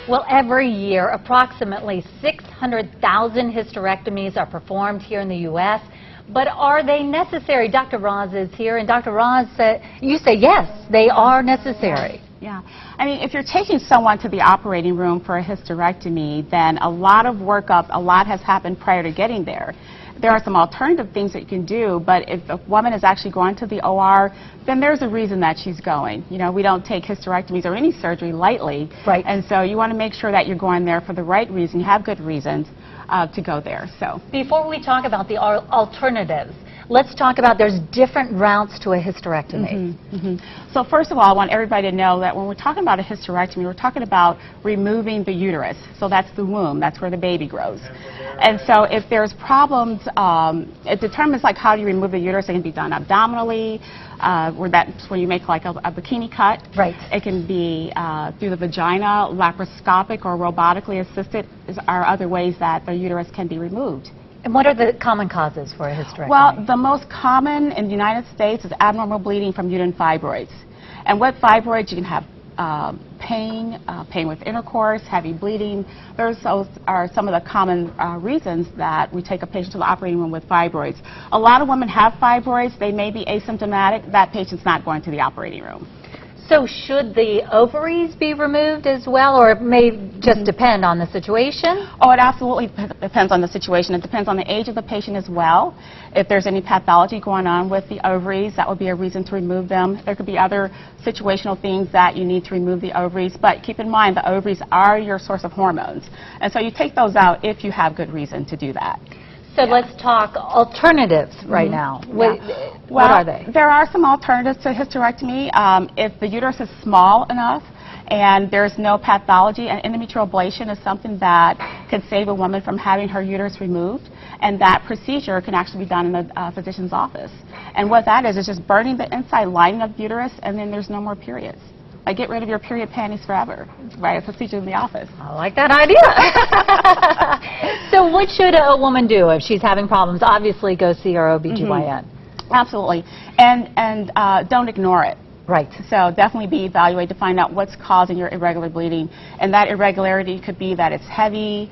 Well, every year, approximately 600,000 hysterectomies are performed here in the U.S., but are they necessary? Dr. Roz is here, and Dr. Roz, you say yes, they are necessary. Yeah. I mean, if you're taking someone to the operating room for a hysterectomy, then a lot of workup, a lot has happened prior to getting there. There are some alternative things that you can do, but if a woman is actually going to the OR, then there's a reason that she's going. You know, we don't take hysterectomies or any surgery lightly. Right. And so you want to make sure that you're going there for the right reason. You have good reasons to go there. So before we talk about the alternatives, let's talk about there's different routes to a hysterectomy. So first of all, I want everybody to know that when we're talking about a hysterectomy, we're talking about removing the uterus. So that's the womb. That's where the baby grows. And so if there's problems, it determines like how do you remove the uterus. It can be done abdominally, where that's where you make like a bikini cut. Right. It can be through the vagina, laparoscopic or robotically assisted are other ways that the uterus can be removed. And what are the common causes for a hysterectomy? Well, the most common in the United States is abnormal bleeding from uterine fibroids. And with fibroids, you can have pain with intercourse, heavy bleeding. Those are some of the common reasons that we take a patient to the operating room with fibroids. A lot of women have fibroids. They may be asymptomatic. That patient's not going to the operating room. So should the ovaries be removed as well, or it may just depend on the situation? Oh, it absolutely depends on the situation. It depends on the age of the patient as well. If there's any pathology going on with the ovaries, that would be a reason to remove them. There could be other situational things that you need to remove the ovaries, but keep in mind the ovaries are your source of hormones. And so you take those out if you have good reason to do that. So let's talk alternatives right now. What are they? There are some alternatives to hysterectomy. If the uterus is small enough and there's no pathology, an endometrial ablation is something that can save a woman from having her uterus removed, and that procedure can actually be done in the physician's office. And what that is just burning the inside lining of the uterus, and then there's no more periods. Like get rid of your period panties forever, right? A procedure in the office. I like that idea. So what should a woman do if she's having problems? Obviously go see her OB/GYN. Absolutely. And don't ignore it. Right. So definitely be evaluated to find out what's causing your irregular bleeding. And that irregularity could be that it's heavy,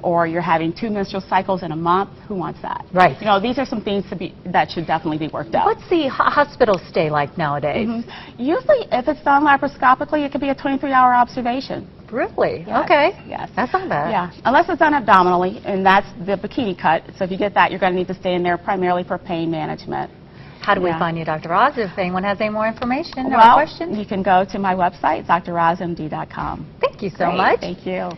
or you're having 2 menstrual cycles in a month. Who wants that? Right. You know, these are some things that should definitely be worked out. What's the hospital stay like nowadays? Usually, if it's done laparoscopically, it could be a 23-hour observation. Really? Yes. Okay. Yes. That's not bad. Yeah. Unless it's done abdominally, and that's the bikini cut. So if you get that, you're going to need to stay in there primarily for pain management. How do we find you, Dr. Roz, if anyone has any more information or Well, questions? you can go to my website, drrozmd.com. Thank you so Great. much. Thank you.